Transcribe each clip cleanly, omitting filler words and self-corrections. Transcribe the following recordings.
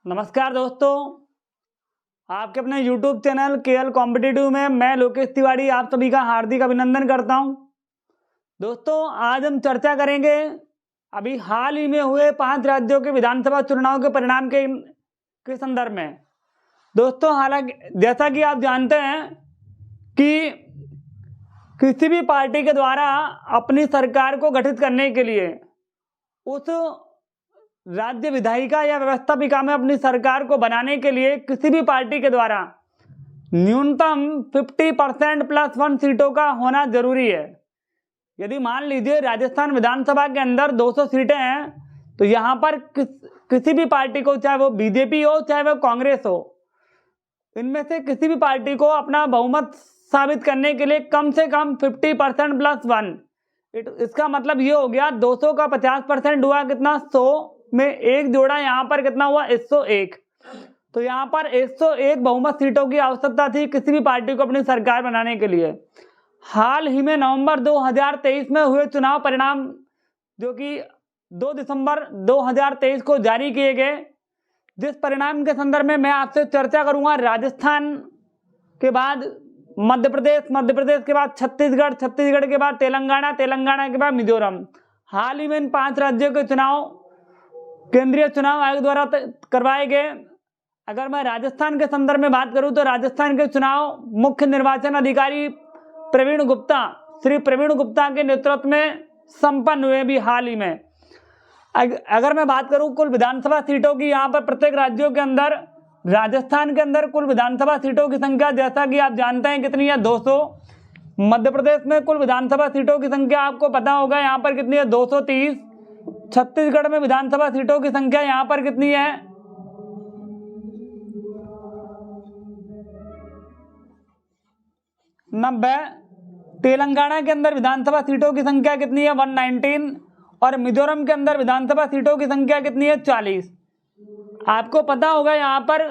नमस्कार दोस्तों, आपके अपने YouTube चैनल केएल कॉम्पिटिटिव में मैं लोकेश तिवारी आप सभी का हार्दिक अभिनंदन करता हूं। दोस्तों, आज हम चर्चा करेंगे अभी हाल ही में हुए 5 राज्यों के विधानसभा चुनाव के परिणाम के संदर्भ में। दोस्तों, हालांकि जैसा कि आप जानते हैं कि किसी भी पार्टी के द्वारा अपनी सरकार को गठित करने के लिए उस राज्य विधायिका या व्यवस्थापिका में अपनी सरकार को बनाने के लिए किसी भी पार्टी के द्वारा न्यूनतम 50% प्लस 1 सीटों का होना जरूरी है। यदि मान लीजिए राजस्थान विधानसभा के अंदर 200 सीटें हैं तो यहाँ पर किसी भी पार्टी को, चाहे वो बीजेपी हो चाहे वो कांग्रेस हो, इनमें से किसी भी पार्टी को अपना बहुमत साबित करने के लिए कम से कम 50% प्लस 1, इसका मतलब ये हो गया 200 का 50% हुआ कितना, 100 में एक जोड़ा, यहाँ पर कितना हुआ 101। तो यहाँ पर 101 बहुमत सीटों की आवश्यकता थी किसी भी पार्टी को अपनी सरकार बनाने के लिए। हाल ही में नवंबर 2023 में हुए चुनाव परिणाम जो कि 2 दिसंबर 2023 को जारी किए गए, जिस परिणाम के संदर्भ में मैं आपसे चर्चा करूंगा। राजस्थान के बाद मध्य प्रदेश के बाद छत्तीसगढ़ के बाद तेलंगाना के बाद मिजोरम। हाल ही में इन 5 राज्यों के चुनाव केंद्रीय चुनाव आयोग द्वारा करवाए गए। अगर मैं राजस्थान के संदर्भ में बात करूं तो राजस्थान के चुनाव मुख्य निर्वाचन अधिकारी श्री प्रवीण गुप्ता के नेतृत्व में संपन्न हुए भी हाल ही में। अगर मैं बात करूं कुल विधानसभा सीटों की, यहाँ पर प्रत्येक राज्यों के अंदर, राजस्थान के अंदर कुल विधानसभा सीटों की संख्या जैसा कि आप जानते हैं कितनी है, 200। मध्य प्रदेश में कुल विधानसभा सीटों की संख्या आपको पता होगा यहाँ पर कितनी है, 230। छत्तीसगढ़ में विधानसभा सीटों की संख्या यहाँ पर कितनी है, 90। तेलंगाना के अंदर विधानसभा सीटों की संख्या कितनी है, 119। और मिजोरम के अंदर विधानसभा सीटों की संख्या कितनी है, 40। आपको पता होगा यहाँ पर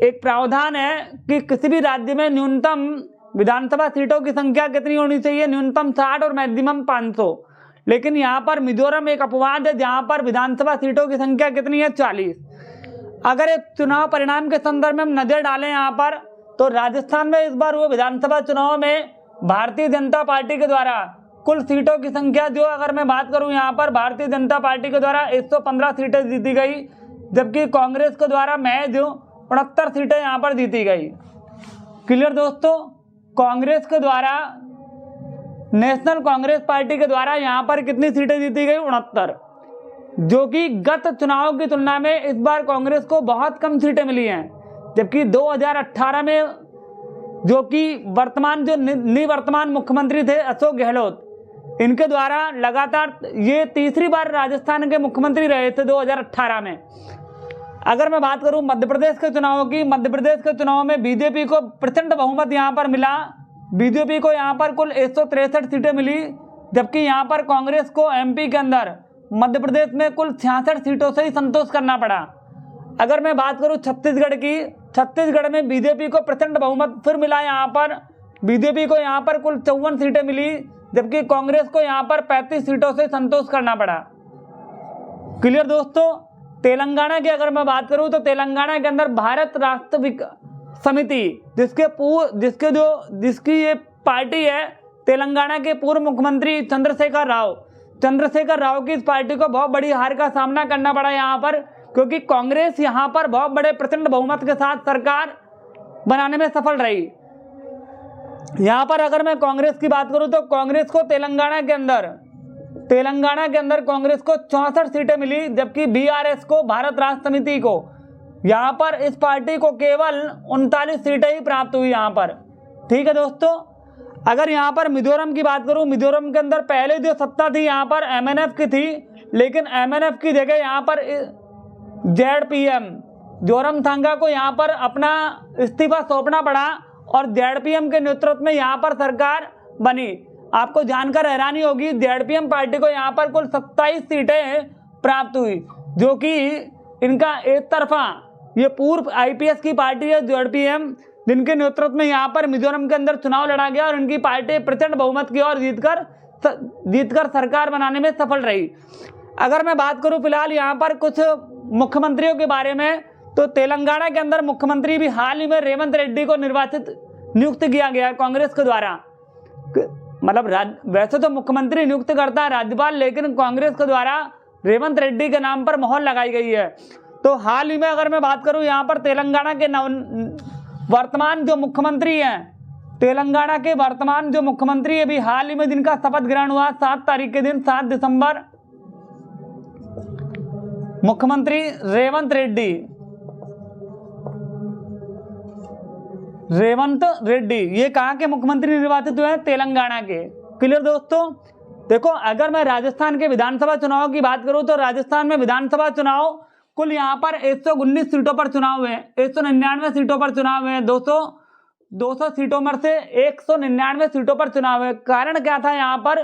एक प्रावधान है कि किसी भी राज्य में न्यूनतम विधानसभा सीटों की संख्या कितनी होनी चाहिए, न्यूनतम 60 और मैक्सिमम 500। लेकिन यहाँ पर मिजोरम एक अपवाद है जहाँ पर विधानसभा सीटों की संख्या कितनी है, 40। अगर एक चुनाव परिणाम के संदर्भ में हम नजर डालें यहाँ पर, तो राजस्थान में इस बार हुए विधानसभा चुनाव में भारतीय जनता पार्टी के द्वारा कुल सीटों की संख्या जो, अगर मैं बात करूं यहाँ पर, भारतीय जनता पार्टी के द्वारा 115 सीटें जीती गई, जबकि कांग्रेस के द्वारा महज 69 सीटें यहाँ पर जीती गई। क्लियर दोस्तों, कांग्रेस के द्वारा, नेशनल कांग्रेस पार्टी के द्वारा यहाँ पर कितनी सीटें जीती गई, 69, जो कि गत चुनाव की तुलना में इस बार कांग्रेस को बहुत कम सीटें मिली हैं। जबकि 2018 में जो कि निवर्तमान मुख्यमंत्री थे अशोक गहलोत, इनके द्वारा लगातार ये तीसरी बार राजस्थान के मुख्यमंत्री रहे थे 2018 में। अगर मैं बात करूं मध्य प्रदेश के चुनाव की, मध्य प्रदेश के चुनाव में बीजेपी को प्रचंड बहुमत यहाँ पर मिला। बीजेपी को यहाँ पर कुल 163 सीटें मिली, जबकि यहाँ पर कांग्रेस को एमपी के अंदर मध्य प्रदेश में कुल 66 सीटों से ही संतोष करना पड़ा। अगर मैं बात करूं छत्तीसगढ़ की, छत्तीसगढ़ में बीजेपी को प्रचंड बहुमत फिर मिला। यहाँ पर बीजेपी को यहाँ पर कुल 54 सीटें मिली, जबकि कांग्रेस को यहाँ पर 35 सीटों से संतोष करना पड़ा। क्लियर दोस्तों। तेलंगाना की अगर मैं बात करूं तो तेलंगाना के अंदर भारत राष्ट्र समिति, जिसकी ये पार्टी है, तेलंगाना के पूर्व मुख्यमंत्री चंद्रशेखर राव की इस पार्टी को बहुत बड़ी हार का सामना करना पड़ा यहाँ पर, क्योंकि कांग्रेस यहाँ पर बहुत बड़े प्रचंड बहुमत के साथ सरकार बनाने में सफल रही। यहाँ पर अगर मैं कांग्रेस की बात करूं तो कांग्रेस को तेलंगाना के अंदर कांग्रेस को 64 सीटें मिली, जबकि बीआरएस को, भारत राष्ट्र समिति को, यहाँ पर इस पार्टी को केवल 39 सीटें ही प्राप्त हुई यहाँ पर। ठीक है दोस्तों। अगर यहाँ पर मिजोरम की बात करूं, मिजोरम के अंदर पहले जो सत्ता थी यहाँ पर एमएनएफ की थी, लेकिन एमएनएफ की जगह यहाँ पर जेडपीएम जोरमथंगा को यहाँ पर अपना इस्तीफा सौंपना पड़ा और जेडपीएम के नेतृत्व में यहाँ पर सरकार बनी। आपको जानकर हैरानी होगी, जेडपीएम पार्टी को यहाँ पर कुल 27 सीटें प्राप्त हुई, जो कि इनका एक तरफा, ये पूर्व आईपीएस की पार्टी है जेडपीएम, जिनके नेतृत्व में यहाँ पर मिजोरम के अंदर चुनाव लड़ा गया और इनकी पार्टी प्रचंड बहुमत की ओर जीतकर सरकार बनाने में सफल रही। अगर मैं बात करूं फिलहाल यहाँ पर कुछ मुख्यमंत्रियों के बारे में, तो तेलंगाना के अंदर मुख्यमंत्री भी हाल ही में रेवंत रेड्डी को नियुक्त किया गया है कांग्रेस के द्वारा। मतलब वैसे तो मुख्यमंत्री नियुक्त करता है राज्यपाल, लेकिन कांग्रेस के द्वारा रेवंत रेड्डी के नाम पर मोहर लगाई गई है। तो हाल ही में अगर मैं बात करूं, यहाँ पर तेलंगाना के वर्तमान जो मुख्यमंत्री हैं, तेलंगाना के वर्तमान जो मुख्यमंत्री है, अभी हाल ही में जिनका शपथ ग्रहण हुआ 7 तारीख के दिन, 7 दिसंबर, मुख्यमंत्री रेवंत रेड्डी ये कहाँ के मुख्यमंत्री निर्वाचित हुए हैं? तेलंगाना के। क्लियर दोस्तों? देखो, अगर मैं राजस्थान के विधानसभा चुनाव की बात करूं तो राजस्थान में विधानसभा चुनाव कुल यहाँ पर 119 सीटों पर चुनाव हुए हैं, 199 सीटों पर चुनाव हुए हैं। 200 सीटों में से 199 सीटों पर चुनाव है। कारण क्या था? यहाँ पर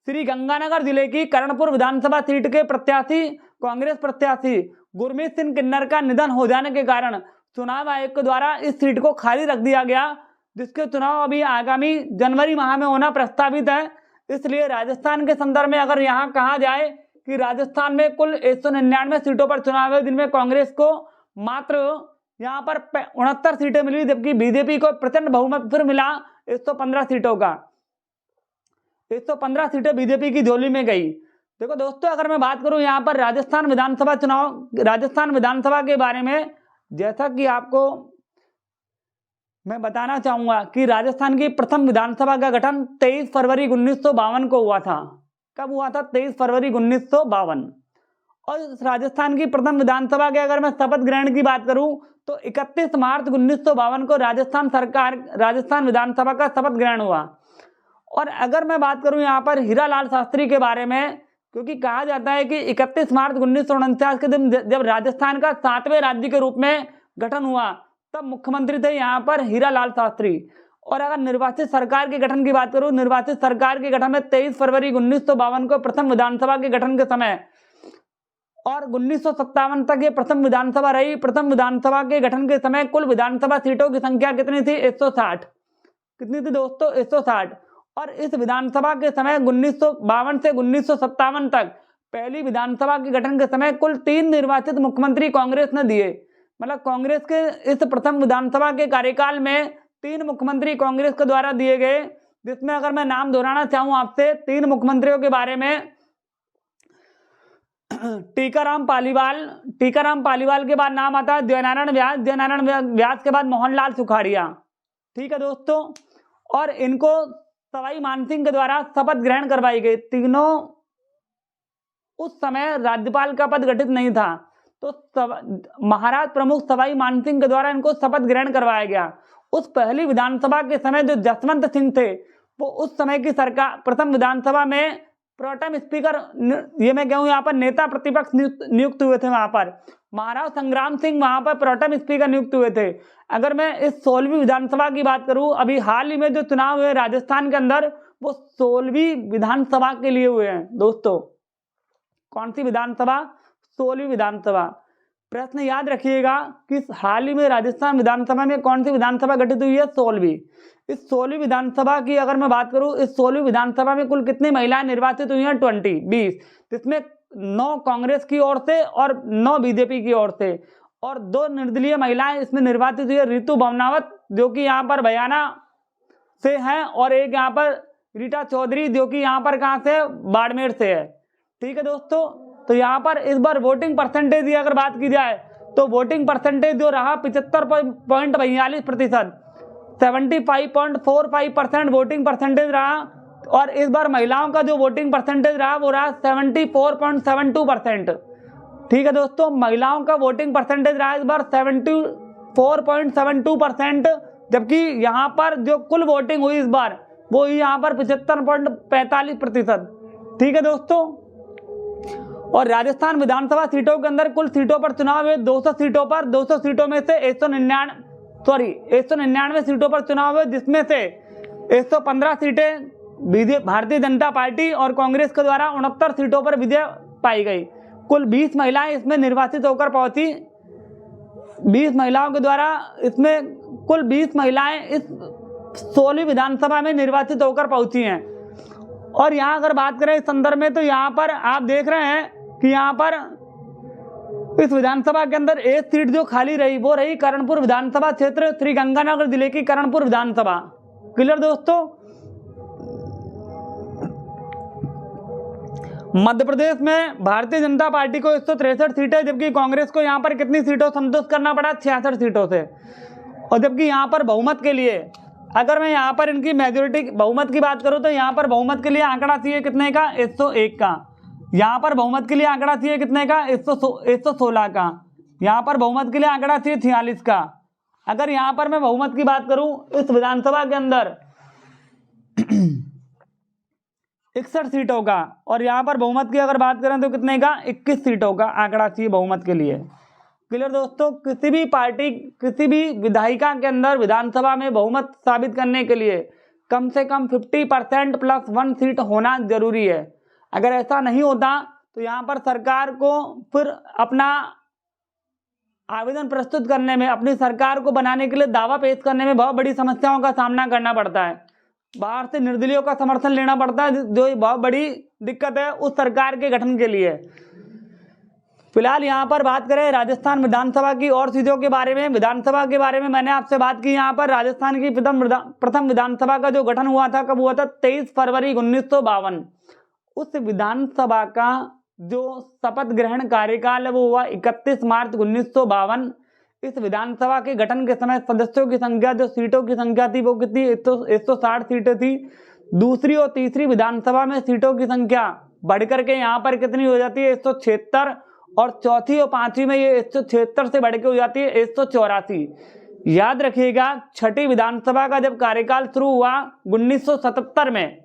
श्री गंगानगर जिले की कर्णपुर विधानसभा सीट के प्रत्याशी, कांग्रेस प्रत्याशी गुरमीत सिंह किन्नर का निधन हो जाने के कारण चुनाव आयोग के द्वारा इस सीट को खाली रख दिया गया, जिसके चुनाव अभी आगामी जनवरी माह में होना प्रस्तावित है। इसलिए राजस्थान के संदर्भ में अगर यहाँ कहा जाए कि राजस्थान में कुल 199 सीटों पर चुनाव है, जिनमें कांग्रेस को मात्र यहाँ पर 69 सीटें मिली, जबकि बीजेपी को प्रचंड बहुमत फिर मिला 115 सीटों का। 115 सीटें बीजेपी की झोली में गई। देखो दोस्तों, अगर मैं बात करूं यहाँ पर राजस्थान विधानसभा के बारे में, जैसा कि आपको मैं बताना चाहूंगा कि राजस्थान की प्रथम विधानसभा का गठन 23 फरवरी 1952 को हुआ था। कब हुआ था? 23 फरवरी 1952। और राजस्थान की प्रथम विधानसभा के अगर मैं शपथ ग्रहण की बात करूं तो 31 मार्च 1952 को राजस्थान विधानसभा का शपथ ग्रहण हुआ। और अगर मैं बात करूं यहाँ पर हीरालाल शास्त्री के बारे में, क्योंकि कहा जाता है कि 31 मार्च 1949 के दिन जब राजस्थान का 7वें राज्य के रूप में गठन हुआ, तब मुख्यमंत्री थे यहाँ पर हीरालाल शास्त्री। और अगर निर्वाचित सरकार के गठन की बात करूं, निर्वाचित सरकार के गठन में 23 फरवरी 1952 को प्रथम विधानसभा के गठन के समय, और 1957 तक ये प्रथम विधानसभा रही। प्रथम विधानसभा के गठन के समय कुल विधानसभा सीटों की संख्या कितनी थी? 160। कितनी थी दोस्तों? 160। और इस विधानसभा के समय 1952 से 1957 तक पहली विधानसभा के गठन के समय कुल 3 निर्वाचित मुख्यमंत्री कांग्रेस ने दिए। मतलब कांग्रेस के इस प्रथम विधानसभा के कार्यकाल में 3 मुख्यमंत्री कांग्रेस के द्वारा दिए गए, जिसमें अगर मैं नाम दोहराना चाहूं आपसे 3 मुख्यमंत्रियों के बारे में, टीकाराम पालीवाल के बाद नाम आता है जयनारायण व्यास के बाद मोहनलाल सुखाड़िया। ठीक है दोस्तों? और इनको सवाई मानसिंह के द्वारा शपथ ग्रहण करवाई गई। तीनों, उस समय राज्यपाल का पद गठित नहीं था, तो महाराज प्रमुख सवाई मानसिंह के द्वारा इनको शपथ ग्रहण करवाया गया। उस पहली विधानसभा के समय जो जसवंत सिंह थे, वो उस समय की सरकार प्रथम विधानसभा में प्रोटेम स्पीकर, ये मैं कहूँ यहाँ पर नेता प्रतिपक्ष नियुक्त हुए थे। वहां पर महाराज संग्राम सिंह वहां पर प्रोटेम स्पीकर नियुक्त हुए थे। अगर मैं इस 16वीं विधानसभा की बात करूं, अभी हाल ही में जो चुनाव हुए राजस्थान के अंदर, वो 16वीं विधानसभा के लिए हुए हैं दोस्तों। कौन सी विधानसभा? 16वीं विधानसभा। प्रश्न याद रखिएगा कि हाल ही में राजस्थान विधानसभा में कौन सी विधानसभा गठित हुई है? 16वीं। इस 16वीं विधानसभा की अगर मैं बात करूं, इस 16वीं विधानसभा में कुल कितनी महिलाएं निर्वाचित हुई हैं? 20, जिसमें 9 कांग्रेस की ओर से और 9 बीजेपी की ओर से, और 2 निर्दलीय महिलाएं इसमें निर्वाचित हुई है। रितु भवनावत जो कि यहाँ पर बयाना से हैं, और एक यहाँ पर रीटा चौधरी जो कि यहाँ पर कहाँ से? बाड़मेर से है। ठीक है दोस्तों? तो यहाँ पर इस बार वोटिंग परसेंटेज की अगर बात की जाए तो वोटिंग परसेंटेज जो रहा 75.42%, 75.45% वोटिंग परसेंटेज रहा। और इस बार महिलाओं का जो वोटिंग परसेंटेज रहा वो रहा 74.72%। ठीक है दोस्तों? महिलाओं का वोटिंग परसेंटेज रहा इस बार 74.72%, जबकि यहाँ पर जो कुल वोटिंग हुई इस बार वो यहाँ पर 75.45%। ठीक है दोस्तों? और राजस्थान विधानसभा सीटों के अंदर कुल सीटों पर चुनाव हुए 200 सीटों पर। 200 सीटों में से 199 सीटों पर चुनाव हुए, जिसमें से 115 सीटें भारतीय जनता पार्टी और कांग्रेस के द्वारा 69 सीटों पर विजय पाई गई। कुल 20 महिलाएं इसमें निर्वाचित होकर पहुंची। 20 महिलाओं के द्वारा इसमें कुल 20 महिलाएं इस 16वीं विधानसभा में निर्वाचित होकर पहुंची हैं। और यहाँ अगर बात करें इस संदर्भ में, तो यहाँ पर आप देख रहे हैं कि यहाँ पर इस विधानसभा के अंदर एक सीट जो खाली रही वो रही करणपुर विधानसभा क्षेत्र, श्री गंगानगर जिले की करणपुर विधानसभा। क्लियर दोस्तों। मध्य प्रदेश में भारतीय जनता पार्टी को 163 सीटें, जबकि कांग्रेस को यहां पर कितनी सीटों संतुष्ट करना पड़ा, 66 सीटों से। और जबकि यहां पर बहुमत के लिए, अगर मैं यहां पर इनकी मेजोरिटी बहुमत की बात करूं तो यहां पर बहुमत के लिए आंकड़ा चाहिए कितने का, 101 का। यहां पर बहुमत के लिए आंकड़ा चाहिए कितने का, 116 का। यहां पर बहुमत के लिए आंकड़ा चाहिए 46 का। अगर यहां पर मैं बहुमत की बात करूं इस विधानसभा के अंदर 61 सीटों का, और यहां पर बहुमत की अगर बात करें तो कितने का, 21 सीटों का आंकड़ा चाहिए बहुमत के लिए। क्लियर दोस्तों। किसी भी पार्टी, किसी भी विधायिका के अंदर विधानसभा में बहुमत साबित करने के लिए कम से कम 50% प्लस 1 सीट होना जरूरी है। अगर ऐसा नहीं होता तो यहाँ पर सरकार को फिर अपना आवेदन प्रस्तुत करने में, अपनी सरकार को बनाने के लिए दावा पेश करने में बहुत बड़ी समस्याओं का सामना करना पड़ता है। बाहर से निर्दलीयों का समर्थन लेना पड़ता है, जो बहुत बड़ी दिक्कत है उस सरकार के गठन के लिए। फिलहाल यहाँ पर बात करें राजस्थान विधानसभा की और चीजों के बारे में, विधानसभा के बारे में मैंने आपसे बात की। यहाँ पर राजस्थान की प्रथम विधानसभा का जो गठन हुआ था, कब हुआ था, 23 फरवरी 1952। उस विधानसभा का जो शपथ ग्रहण कार्यकाल है वो हुआ 31 मार्च 1952। इस विधानसभा के गठन के समय सदस्यों की संख्या, जो सीटों की संख्या थी वो कितनी, 160 सीटें थी। दूसरी और तीसरी विधानसभा में सीटों की संख्या बढ़कर के यहाँ पर कितनी हो जाती है, 176, और चौथी और पांचवी में ये 176 से बढ़ के हो जाती है 184। याद रखिएगा, छठी विधानसभा का जब कार्यकाल शुरू हुआ 1977 में,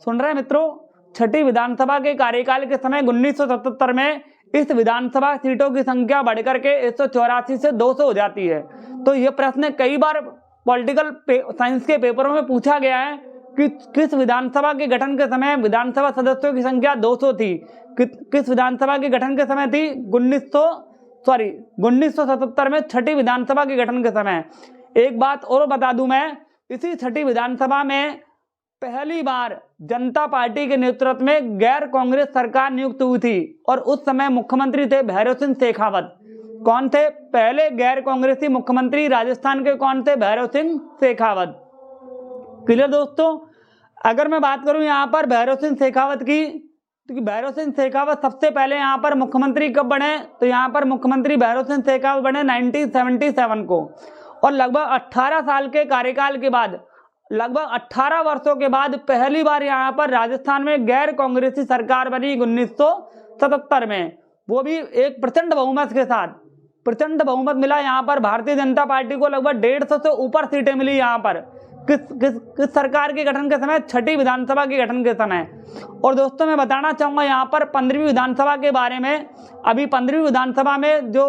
सुन रहे हैं मित्रों, छठी विधानसभा के कार्यकाल के समय 1977 में इस विधानसभा सीटों की संख्या बढ़कर के 184 से 200 हो जाती है। तो यह प्रश्न कई बार पॉलिटिकल साइंस के पेपरों में पूछा गया है कि किस विधानसभा के गठन के समय विधानसभा सदस्यों की संख्या 200 थी, किस विधानसभा के गठन के समय थी, 1977 में छठी विधानसभा के गठन के समय। एक बात और बता दूं मैं, इसी छठी विधानसभा में पहली बार जनता पार्टी के नेतृत्व में गैर कांग्रेस सरकार नियुक्त हुई थी, और उस समय मुख्यमंत्री थे भैरव सिंह शेखावत। कौन थे पहले गैर कांग्रेसी मुख्यमंत्री राजस्थान के, कौन थे, भैरव सिंह शेखावत। क्लियर दोस्तों। अगर मैं बात करूं यहाँ पर भैरव सिंह शेखावत की, तो भैरव सिंह शेखावत सबसे पहले यहाँ पर मुख्यमंत्री कब बने, तो यहाँ पर मुख्यमंत्री भैरव सिंह शेखावत बने 1977 को, और लगभग 18 साल के कार्यकाल के बाद, लगभग 18 वर्षों के बाद पहली बार यहाँ पर राजस्थान में गैर कांग्रेसी सरकार बनी 1977 में, वो भी एक प्रचंड बहुमत के साथ। प्रचंड बहुमत मिला यहाँ पर भारतीय जनता पार्टी को, लगभग 150 से ऊपर सीटें मिली यहाँ पर। किस सरकार के गठन के समय, छठी विधानसभा के गठन के समय। और दोस्तों मैं बताना चाहूंगा यहाँ पर 15वीं विधानसभा के बारे में। अभी 15वीं विधानसभा में जो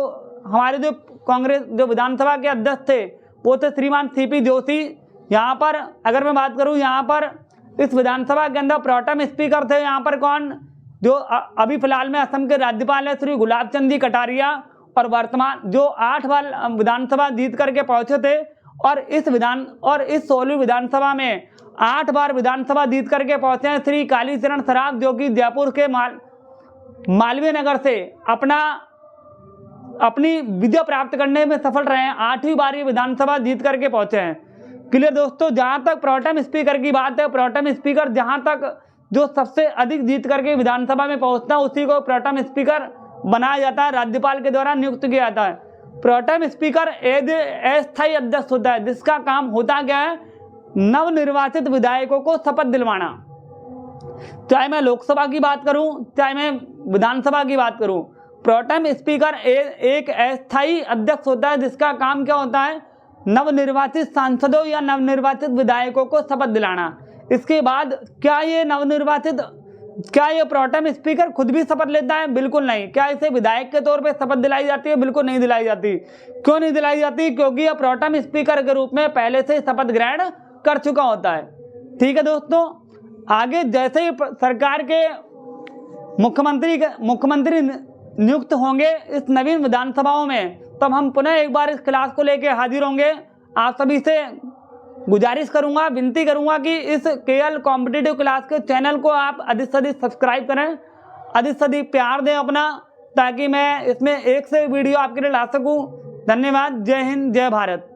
हमारे जो कांग्रेस जो विधानसभा के अध्यक्ष थे वो थे श्रीमान सीपी जोशी। यहाँ पर अगर मैं बात करूँ, यहाँ पर इस विधानसभा के अंदर प्रोटेम स्पीकर थे यहाँ पर कौन, जो अभी फिलहाल में असम के राज्यपाल है श्री गुलाब चंद जी कटारिया, और वर्तमान जो 8 बार विधानसभा जीत करके पहुंचे थे, और इस 16वीं विधानसभा में 8 बार विधानसभा जीत करके पहुंचे हैं श्री कालीचरण सराफ, जो कि जयपुर के मालवीय नगर से अपनी विजय प्राप्त करने में सफल रहे हैं। 8वीं बार ये विधानसभा जीत करके पहुंचे हैं। क्लियर दोस्तों। जहां तक प्रोटेम स्पीकर की बात है, प्रोटेम स्पीकर जहां तक जो सबसे अधिक जीत करके विधानसभा में पहुंचता है उसी को प्रोटेम स्पीकर बनाया जाता है, राज्यपाल के द्वारा नियुक्त किया जाता है। प्रोटेम स्पीकर अस्थायी अध्यक्ष होता है, जिसका काम होता क्या है, नवनिर्वाचित विधायकों को शपथ दिलवाना। चाहे मैं लोकसभा की बात करूं, चाहे मैं विधानसभा की बात करूं, प्रोटेम स्पीकर एक अस्थायी अध्यक्ष होता है, जिसका काम क्या होता है, नवनिर्वाचित सांसदों या नवनिर्वाचित विधायकों को शपथ दिलाना। इसके बाद क्या ये प्रोटेम स्पीकर खुद भी शपथ लेता है? बिल्कुल नहीं। क्या इसे विधायक के तौर पे शपथ दिलाई जाती है? बिल्कुल नहीं दिलाई जाती। क्यों नहीं दिलाई जाती? क्योंकि यह प्रोटेम स्पीकर के रूप में पहले से शपथ ग्रहण कर चुका होता है। ठीक है दोस्तों। आगे जैसे ही सरकार के मुख्यमंत्री नियुक्त होंगे इस नवीन विधानसभाओं में, तब हम पुनः एक बार इस क्लास को लेकर हाजिर होंगे। आप सभी से गुजारिश करूंगा, विनती करूंगा कि इस केएल कॉम्पिटिटिव क्लास के चैनल को आप अधिक से अधिक सब्सक्राइब करें, अधिक से अधिक प्यार दें अपना, ताकि मैं इसमें एक से वीडियो आपके लिए ला सकूं। धन्यवाद। जय हिंद, जय भारत।